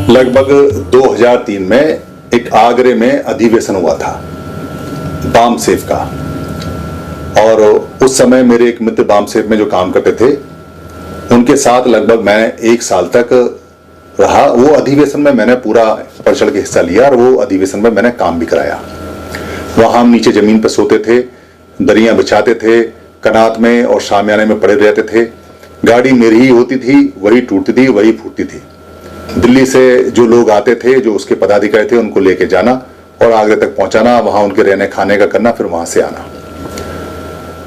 लगभग 2003 में एक आगरे में अधिवेशन हुआ था बामसेफ का, और उस समय मेरे एक मित्र बामसेफ में जो काम करते थे उनके साथ लगभग मैं 1 साल तक रहा। वो अधिवेशन में मैंने पूरा बढ़ चढ़ के हिस्सा लिया और वो अधिवेशन में मैंने काम भी कराया। वहाँ हम नीचे जमीन पर सोते थे, दरियां बिछाते थे, कनात में और शामियाने में पड़े रहते थे। गाड़ी मेरी ही होती थी, वही टूटती थी, वही फूटती थी। दिल्ली से जो लोग आते थे, जो उसके पदाधिकारी थे, उनको लेके जाना और आगरे तक पहुंचाना, वहां उनके रहने खाने का करना, फिर वहां से आना।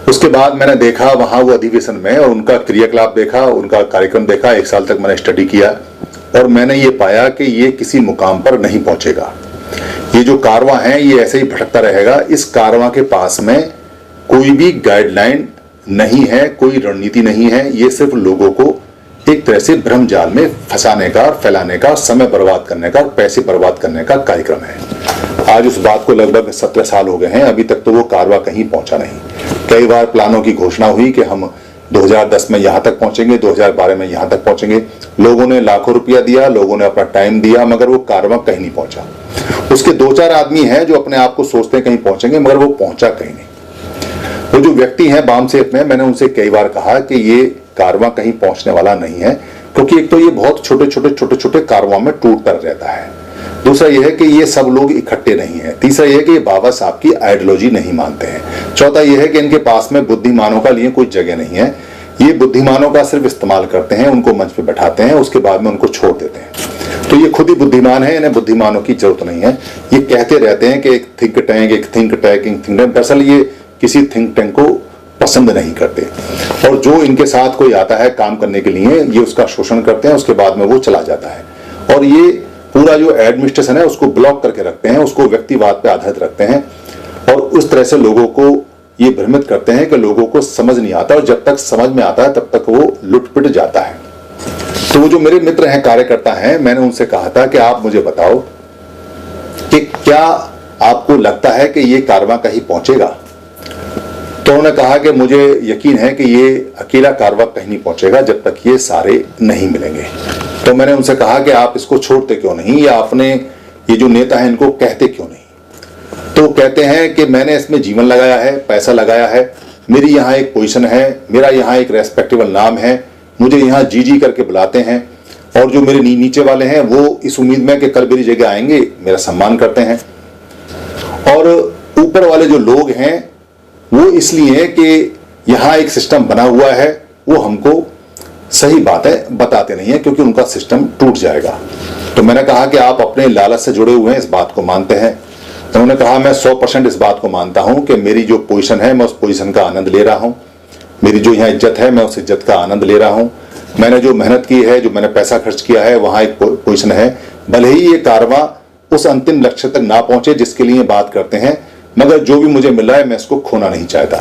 उसके बाद मैंने देखा वहां वो अधिवेशन में और उनका क्रियाकलाप देखा, उनका कार्यक्रम देखा। 1 साल तक मैंने स्टडी किया और मैंने ये पाया कि ये किसी मुकाम पर नहीं पहुंचेगा। ये जो कारवां है ये ऐसे ही भटकता रहेगा। इस कारवां के पास में कोई भी गाइडलाइन नहीं है, कोई रणनीति नहीं है। ये सिर्फ लोगों को एक तरह से भ्रम जाल में फंसाने का, फैलाने का, समय बर्बाद करने का, पैसे बर्बाद करने का कार्यक्रम है। आज उस बात को लगभग 17 साल हो गए हैं, अभी तक तो वो कारवां कहीं पहुंचा नहीं। कई बार प्लानों की घोषणा हुई कि हम 2010 में यहां तक पहुंचेंगे, 2012 में यहां तक पहुंचेंगे। लोगों ने लाखों रुपया दिया, लोगों ने अपना टाइम दिया, मगर वो कारवां कहीं नहीं पहुंचा। उसके 2-4 आदमी हैं जो अपने आप को सोचते हैं कहीं पहुंचेंगे, मगर वो पहुंचा कहीं नहीं। वो जो व्यक्ति हैं बामसेफ में, मैंने उनसे कई बार कहा कि ये कारवां कहीं पहुंचने वाला नहीं है, क्योंकि एक तो ये बहुत छोटे छोटे कारवां में टूट कर रहता है। दूसरा यह है कि ये सब लोग इकट्ठे नहीं है। तीसरा यह है कि ये बाबा साहब की आइडियोलॉजी नहीं मानते हैं। चौथा यह है कि इनके पास में बुद्धिमानों का लिए कोई जगह नहीं है। ये बुद्धिमानों का सिर्फ इस्तेमाल करते हैं, उनको मंच पे बैठाते हैं, उसके बाद में उनको छोड़ देते हैं। तो ये खुद ही बुद्धिमान है, इन्हें बुद्धिमानों की जरूरत नहीं है। ये कहते रहते हैं कि एक थिंक टैंक, एक थिंक टैंक, एक थिंक टैंक। दरअसल ये किसी थिंक टैंक को पसंद नहीं करते, और जो इनके साथ कोई आता है काम करने के लिए, ये उसका शोषण करते हैं, उसके बाद में वो चला जाता है। और ये पूरा जो एडमिनिस्ट्रेशन है उसको ब्लॉक करके रखते हैं, उसको व्यक्तिवाद पे आधारित रखते हैं, और उस तरह से लोगों को ये भ्रमित करते हैं कि लोगों को समझ नहीं आता, और जब तक समझ में आता है तब तक वो लुटपिट जाता है। तो वो जो मेरे मित्र हैं, कार्यकर्ता हैं, मैंने उनसे कहा था कि आप मुझे बताओ कि क्या आपको लगता है कि ये कारवां कहीं पहुंचेगा? तो उन्होंने कहा कि मुझे यकीन है कि ये अकेला कारवां कहीं नहीं पहुंचेगा जब तक ये सारे नहीं मिलेंगे। तो मैंने उनसे कहा कि आप इसको छोड़ते क्यों नहीं, या आपने ये जो नेता है इनको कहते क्यों नहीं? तो कहते हैं कि मैंने इसमें जीवन लगाया है, पैसा लगाया है, मेरी यहाँ एक पोजीशन है, मेरा यहाँ एक रेस्पेक्टेबल नाम है, मुझे यहाँ जी करके बुलाते हैं, और जो मेरे नीचे वाले हैं वो इस उम्मीद में कि कल मेरी जगह आएंगे, मेरा सम्मान करते हैं। और ऊपर वाले जो लोग हैं वो इसलिए कि यहाँ एक सिस्टम बना हुआ है, वो हमको सही बातें बताते नहीं है, क्योंकि उनका सिस्टम टूट जाएगा। तो मैंने कहा कि आप अपने लालच से जुड़े हुए हैं, इस बात को मानते हैं? तो उन्होंने कहा मैं 100% इस बात को मानता हूं कि मेरी जो पोजीशन है मैं उस पोजीशन का आनंद ले रहा हूं, मेरी जो यहाँ इज्जत है मैं उस इज्जत का आनंद ले रहा हूं, मैंने जो मेहनत की है, जो मैंने पैसा खर्च किया है, वहां एक पोजीशन है। भले ही ये कारवां उस अंतिम लक्ष्य तक ना पहुंचे जिसके लिए बात करते हैं, मगर जो भी मुझे मिल रहा है मैं इसको खोना नहीं चाहता।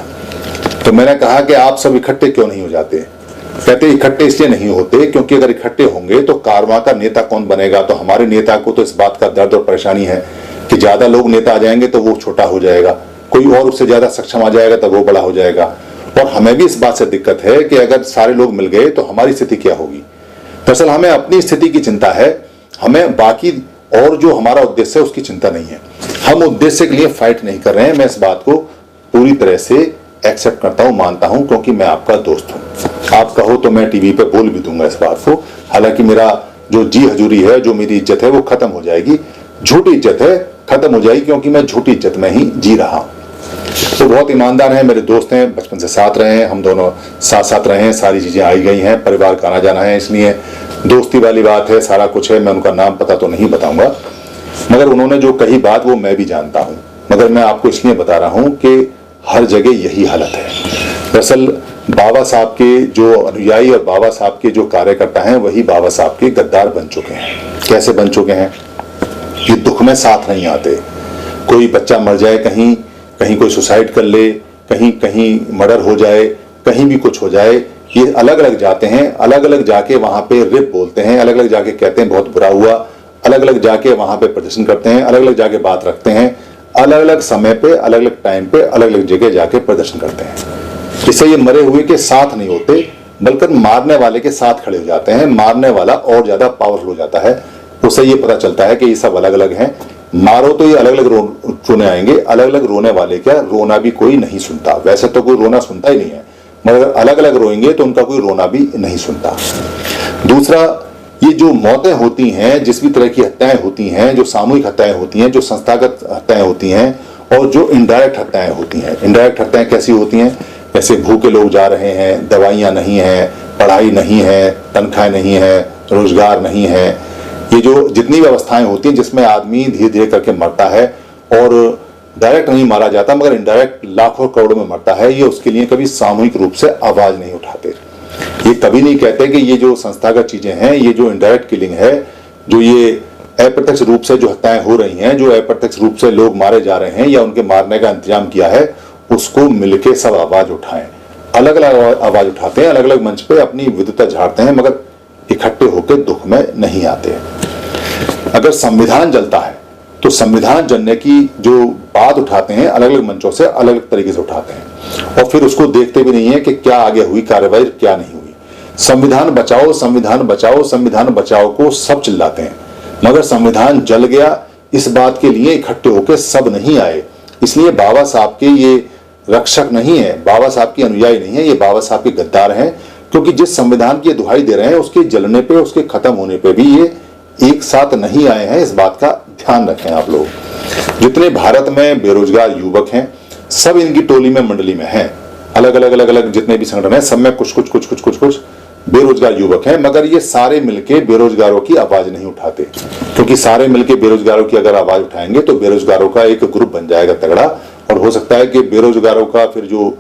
तो मैंने कहा कि आप सब इकट्ठे क्यों नहीं हो जाते? कहते इकट्ठे इसलिए नहीं होते क्योंकि अगर इकट्ठे होंगे तो कारवां का नेता कौन बनेगा? तो हमारे नेता को तो इस बात का दर्द और परेशानी है कि ज्यादा लोग नेता आ जाएंगे तो वो छोटा हो जाएगा, कोई और उससे ज्यादा सक्षम आ जाएगा तो वो बड़ा हो जाएगा। और हमें भी इस बात से दिक्कत है कि अगर सारे लोग मिल गए तो हमारी स्थिति क्या होगी? दरअसल हमें अपनी स्थिति की चिंता है, हमें बाकी और जो हमारा उद्देश्य है उसकी चिंता नहीं है। हम उद्देश्य के लिए फाइट नहीं कर रहे हैं। मैं इस बात को पूरी तरह से एक्सेप्ट करता हूं, मानता हूं, क्योंकि मैं आपका दोस्त हूं। आप कहो तो मैं टीवी पे बोल भी दूंगा इस बात को। हालांकि मेरा जो जी हजूरी है, जो मेरी इज्जत है, वो खत्म हो जाएगी। झूठी इज्जत है, खत्म हो जाएगी, क्योंकि मैं झूठी इज्जत में ही जी रहा हूं। तो बहुत ईमानदार हैं, मेरे दोस्त हैं, बचपन से साथ रहे हैं, हम दोनों साथ साथ रहे हैं, सारी चीजें आई गई हैं, परिवार का आना जाना है, इसलिए दोस्ती वाली बात है, सारा कुछ है। मैं उनका नाम पता तो नहीं बताऊंगा, मगर उन्होंने जो कही बात वो मैं भी जानता हूं। मगर मैं आपको इसलिए बता रहा हूं कि हर जगह यही हालत है। दरअसल बाबा साहब के जो अनुयायी और बाबा साहब के जो कार्यकर्ता हैं वही बाबा साहब के गद्दार बन चुके हैं। कैसे बन चुके हैं? ये दुख में साथ नहीं आते। कोई बच्चा मर जाए, कहीं कहीं कोई सुसाइड कर ले, कहीं कहीं मर्डर हो जाए, कहीं भी कुछ हो जाए, ये अलग अलग जाते हैं, अलग अलग जाके वहां पे रिप बोलते हैं, अलग अलग जाके कहते हैं बहुत बुरा हुआ, अलग अलग जाके वहां पे प्रदर्शन करते हैं, अलग अलग जाके बात रखते हैं, अलग अलग समय पे, अलग अलग टाइम पे, अलग अलग जगह जाके प्रदर्शन करते हैं। इससे ये मरे हुए के साथ नहीं होते, बल्कि मारने वाले के साथ खड़े हो जाते हैं। मारने वाला और ज्यादा पावरफुल हो जाता है। उससे ये पता चलता है कि ये सब अलग अलग हैं। मारो तो ये अलग अलग रोने आएंगे, अलग अलग रोने वाले क्या रोना भी कोई नहीं सुनता। वैसे तो कोई रोना सुनता ही नहीं है, मगर अलग अलग रोएंगे तो उनका कोई रोना भी नहीं सुनता। दूसरा, ये जो मौतें होती हैं, जिस भी तरह की हत्याएं होती हैं, जो सामूहिक हत्याएं होती हैं, जो संस्थागत हत्याएं होती हैं और जो इनडायरेक्ट हत्याएं होती हैं। इनडायरेक्ट हत्याएं कैसी होती हैं? जैसे भूखे लोग जा रहे हैं, दवाइयां नहीं है, पढ़ाई नहीं है, तनख्वाह नहीं है, रोजगार नहीं है। ये जो जितनी व्यवस्थाएं होती हैं जिसमें आदमी धीरे धीरे करके मरता है और डायरेक्ट नहीं मारा जाता मगर इनडायरेक्ट लाखों करोड़ों में मरता है, ये उसके लिए कभी सामूहिक रूप से आवाज नहीं उठाते। ये कभी नहीं कहते कि ये जो संस्थागत चीजें हैं, ये जो इनडायरेक्ट किलिंग है, जो ये अप्रत्यक्ष रूप से जो हत्याएं हो रही हैं, जो अप्रत्यक्ष रूप से लोग मारे जा रहे हैं या उनके मारने का इंतजाम किया है, उसको मिलके सब आवाज उठाएं। अलग अलग आवाज उठाते हैं, अलग अलग मंच पे अपनी विद्वता झाड़ते हैं, मगर इकट्ठे होकर दुख में नहीं आते। अगर संविधान जलता है तो संविधान जलने की जो बात उठाते हैं अलग अलग मंचों से, अलग अलग तरीके से उठाते हैं और फिर उसको देखते भी नहीं है कि क्या आगे हुई कार्रवाई, क्या नहीं हुई। संविधान बचाओ, संविधान बचाओ, संविधान बचाओ को सब चिल्लाते हैं, मगर संविधान जल गया इस बात के लिए इकट्ठे होकर सब नहीं आए। इसलिए बाबा साहब के ये रक्षक नहीं है, बाबा साहब की अनुयायी नहीं है, ये बाबा साहब के गद्दार हैं। क्योंकि जिस संविधान की दुहाई दे रहे हैं उसके जलने पे, उसके खत्म होने पे भी ये एक साथ नहीं आए हैं। इस बात का ध्यान रखें आप लोग। जितने भारत में बेरोजगार युवक हैं सब इनकी टोली में, मंडली में हैं। अलग अलग जितने भी संगठन हैं सब में कुछ बेरोजगार युवक हैं, मगर ये सारे मिलके बेरोजगारों की आवाज नहीं उठाते। क्योंकि सारे मिलके बेरोजगारों की अगर आवाज उठाएंगे तो बेरोजगारों का एक ग्रुप बन जाएगा तगड़ा, और हो सकता है कि बेरोजगारों का फिर जो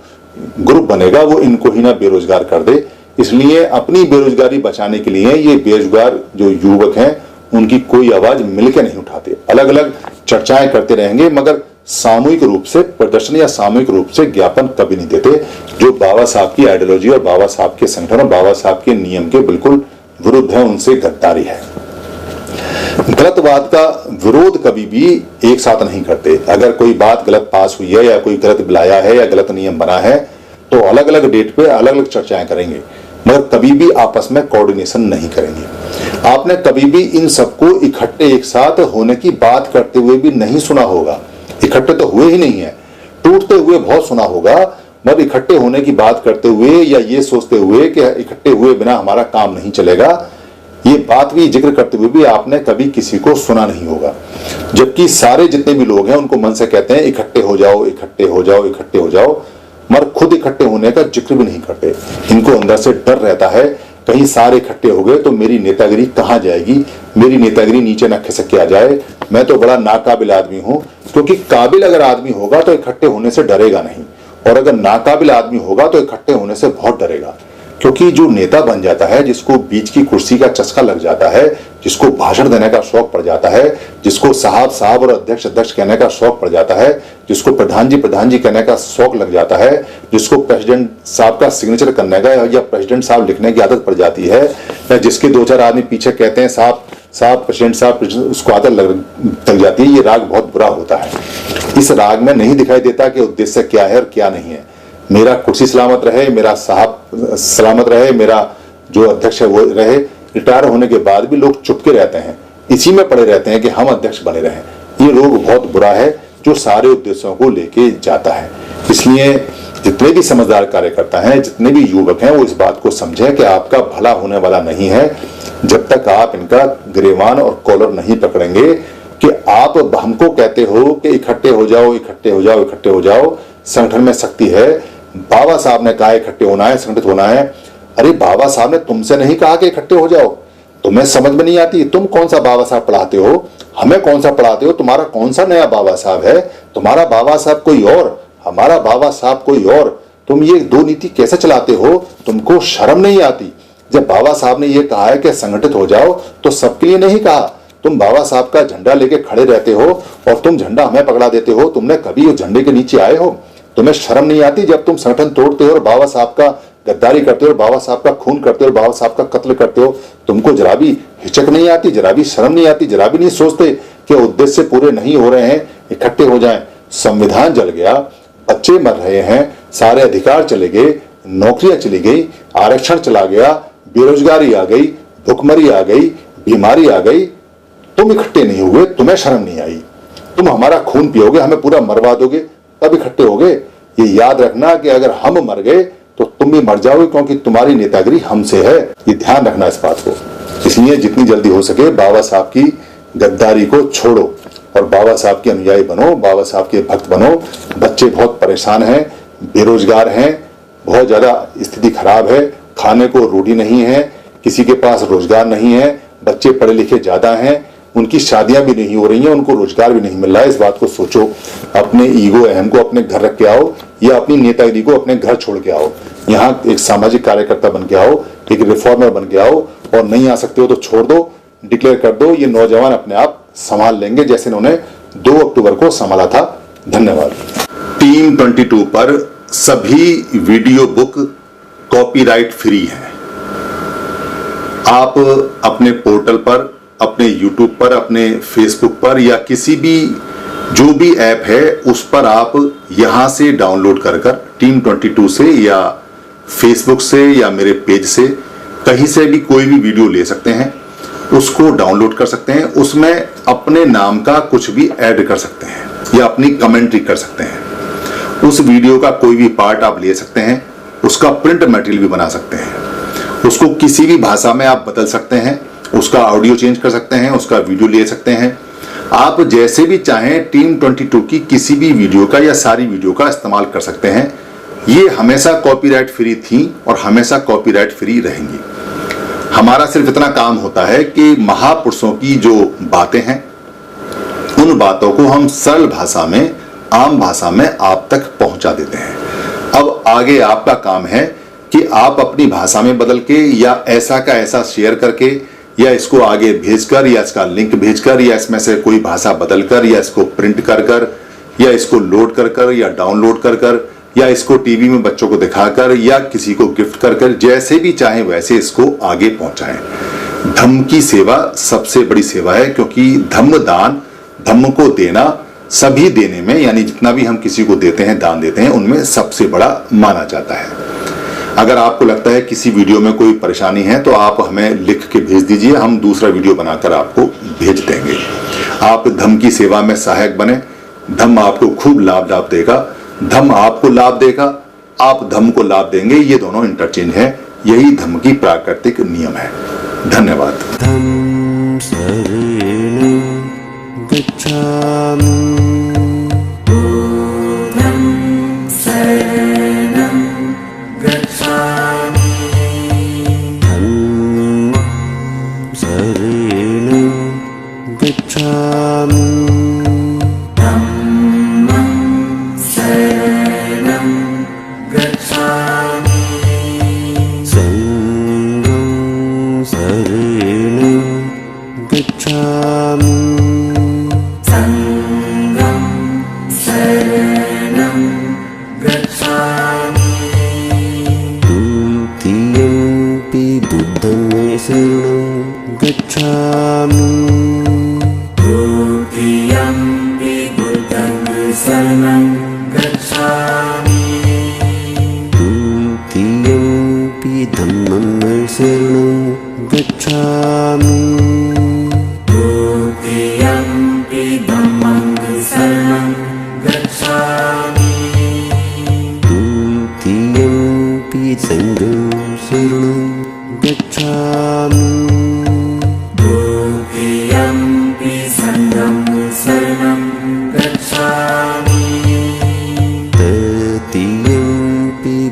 ग्रुप बनेगा वो इनको ही ना बेरोजगार कर दे। इसलिए अपनी बेरोजगारी बचाने के लिए ये बेरोजगार जो युवक हैं उनकी कोई आवाज मिलकर नहीं उठाते। अलग अलग चर्चाएं करते रहेंगे मगर सामूहिक रूप से प्रदर्शन या सामूहिक रूप से ज्ञापन कभी नहीं देते, जो बाबा साहब की आइडियोलॉजी और बाबा साहब के संगठन और बाबा साहब के नियम के बिल्कुल विरुद्ध है। उनसे गद्दारी है। गलतवाद का विरोध कभी भी एक साथ नहीं करते। अगर कोई बात गलत पास हुई है या कोई गलत बिल आया है या गलत नियम बना है तो अलग अलग डेट पे अलग अलग चर्चाएं करेंगे, मगर कभी भी आपस में कोऑर्डिनेशन नहीं करेंगे। आपने कभी भी इन सबको इकट्ठे एक साथ होने की बात करते हुए भी नहीं सुना होगा। इकट्ठे तो हुए ही नहीं है, टूटते हुए बहुत सुना होगा, मगर इकट्ठे होने की बात करते हुए या ये सोचते हुए कि इकट्ठे हुए बिना हमारा काम नहीं चलेगा, ये बात भी जिक्र करते हुए भी आपने कभी किसी को सुना नहीं होगा। जबकि सारे जितने भी लोग हैं उनको मन से कहते हैं इकट्ठे हो जाओ, इकट्ठे हो जाओ, इकट्ठे हो जाओ, मगर खुद इकट्ठे होने का जिक्र भी नहीं करते। इनको अंदर से डर रहता है कहीं सारे इकट्ठे हो गए तो मेरी नेतागिरी कहां जाएगी, मेरी नेतागिरी नीचे न खिसक के आ जाए, मैं तो बड़ा नाकाबिल आदमी हूं। क्योंकि काबिल अगर आदमी होगा तो इकट्ठे होने से डरेगा नहीं, और अगर नाकाबिल आदमी होगा तो इकट्ठे होने से बहुत डरेगा। क्योंकि जो नेता बन जाता है, जिसको बीच की कुर्सी का चस्का लग जाता है, जिसको भाषण देने का शौक पड़ जाता है, जिसको साहब साहब और अध्यक्ष अध्यक्ष कहने का शौक पड़ जाता है, जिसको प्रधान जी कहने का शौक लग जाता है, जिसको प्रेसिडेंट साहब का सिग्नेचर करने का या प्रेसिडेंट साहब लिखने की आदत पड़ जाती है, या जिसके दो चार आदमी पीछे कहते हैं साहब साहब प्रेसिडेंट साहब, उसको आदत लग जाती है। ये राग बहुत बुरा होता है। इस राग में नहीं दिखाई देता कि उद्देश्य क्या है और क्या नहीं है। मेरा कुर्सी सलामत रहे, मेरा साहब सलामत रहे, मेरा जो अध्यक्ष है वो रहे। रिटायर होने के बाद भी लोग चुपके रहते हैं, इसी में पड़े रहते हैं कि हम अध्यक्ष बने रहें। ये रोग बहुत बुरा है जो सारे उद्देश्यों को लेके जाता है। इसलिए जितने भी समझदार कार्यकर्ता हैं, जितने भी युवक हैं, वो इस बात को समझें कि आपका भला होने वाला नहीं है जब तक आप इनका गिरेबान और कॉलर नहीं पकड़ेंगे। कि आप हमको कहते हो कि इकट्ठे हो जाओ, इकट्ठे हो जाओ, इकट्ठे हो जाओ, संगठन में शक्ति है, बाबा साहब ने कहा इकट्ठे होना है, संगठित होना है। अरे बाबा साहब ने तुमसे नहीं कहा कि इकट्ठे हो जाओ, तुम्हें समझ में नहीं आती। तुम कौन सा बाबा साहब पढ़ाते हो, हमें कौन सा पढ़ाते हो, तुम्हारा कौन सा नया बाबा साहब है? तुम्हारा बाबा साहब कोई और, हमारा बाबा साहब कोई और। तुम ये दो नीति कैसे चलाते हो? तुमको शर्म नहीं आती? जब बाबा साहब ने ये कहा है कि संगठित हो जाओ तो सबके लिए नहीं कहा। तुम बाबा साहब का झंडा लेके खड़े रहते हो और तुम झंडा हमें पकड़ा देते हो। तुमने कभी उस झंडे के नीचे आए हो? तुम्हें शर्म नहीं आती जब तुम संगठन तोड़ते हो और बाबा साहब का गद्दारी करते हो, बाबा साहब का खून करते हो, बाबा साहब का कत्ल करते हो? तुमको जरा भी हिचक नहीं आती, जरा भी शर्म नहीं आती, जरा भी नहीं सोचते कि उद्देश्य पूरे नहीं हो रहे हैं, इकट्ठे हो जाएं। संविधान जल गया, बच्चे मर रहे हैं, सारे अधिकार चले गए, नौकरियां चली गई, आरक्षण चला गया, बेरोजगारी आ गई, भुखमरी आ गई, बीमारी आ गई, तुम इकट्ठे नहीं हुए, तुम्हें शर्म नहीं आई, तुम हमारा खून पियोगे, हमें पूरा मरवा दोगे, तब इकट्ठे होगे। ये याद रखना कि अगर हम मर गए तो तुम भी मर जाओगे, क्योंकि तुम्हारी नेतागिरी हमसे है। ये ध्यान रखना इस बात को। इसलिए जितनी जल्दी हो सके बाबा साहब की गद्दारी को छोड़ो और बाबा साहब के अनुयायी बनो, बाबा साहब के भक्त बनो। बच्चे बहुत परेशान हैं, बेरोजगार हैं, बहुत ज्यादा स्थिति खराब है, खाने को रोटी नहीं है, किसी के पास रोजगार नहीं है, बच्चे पढ़े लिखे ज्यादा हैं, उनकी शादियां भी नहीं हो रही हैं, उनको रोजगार भी नहीं मिल रहा है। इस बात को सोचो, अपने ईगो अहम को अपने घर रख के आओ या अपनी नेतागिरी को अपने घर छोड़ के आओ। यहाँ एक सामाजिक कार्यकर्ता बन के आओ, एक रिफॉर्मर बन के आओ, और नहीं आ सकते हो तो छोड़ दो, डिक्लेयर कर दो। ये नौजवान अपने आप संभाल लेंगे जैसे इन्होंने 2 अक्टूबर को संभाला था। धन्यवाद। टीम 22 पर सभी वीडियो बुक कॉपीराइट फ्री हैं। आप अपने पोर्टल पर, अपने यूट्यूब पर, अपने फेसबुक पर या किसी भी जो भी ऐप है उस पर आप यहां से डाउनलोड कर टीम 22 से या फेसबुक से या मेरे पेज से कहीं से भी कोई भी वीडियो ले सकते हैं, उसको डाउनलोड कर सकते हैं। उसमें अपने नाम का कुछ भी ऐड कर सकते हैं या अपनी कमेंट्री कर सकते हैं। उस वीडियो का कोई भी पार्ट आप ले सकते हैं, उसका प्रिंट मटेरियल भी बना सकते हैं, उसको किसी भी भाषा में आप बदल सकते हैं, उसका ऑडियो चेंज कर सकते हैं, उसका वीडियो ले सकते हैं। आप जैसे भी चाहें टीम 22 की किसी भी वीडियो का या सारी वीडियो का इस्तेमाल कर सकते हैं। ये हमेशा कॉपीराइट फ्री थी और हमेशा कॉपीराइट फ्री रहेंगी। हमारा सिर्फ इतना काम होता है कि महापुरुषों की जो बातें हैं उन बातों को हम सरल भाषा में, आम भाषा में आप तक पहुंचा देते हैं। अब आगे आपका काम है कि आप अपनी भाषा में बदल के या ऐसा का ऐसा शेयर करके या इसको आगे भेजकर या इसका लिंक भेजकर या इसमें से कोई भाषा बदलकर या इसको प्रिंट कर कर या इसको लोड कर कर या डाउनलोड कर कर या इसको टीवी में बच्चों को दिखाकर या किसी को गिफ्ट कर कर, जैसे भी चाहे वैसे इसको आगे पहुंचाएं। धम्म की सेवा सबसे बड़ी सेवा है, क्योंकि धम्म दान, धम्म को देना सभी देने में, यानी जितना भी हम किसी को देते हैं, दान देते हैं, उनमें सबसे बड़ा माना जाता है। अगर आपको लगता है किसी वीडियो में कोई परेशानी है तो आप हमें लिख के भेज दीजिए, हम दूसरा वीडियो बनाकर आपको भेज देंगे। आप धम्म की सेवा में सहायक बने, धम्म आपको खूब लाभ देगा, धम्म आपको लाभ देगा, आप धम्म को लाभ देंगे, ये दोनों इंटरचेंज है। यही धम्म की प्राकृतिक नियम है। धन्यवाद। धम्म शरणं गच्छामि।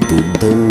Buddham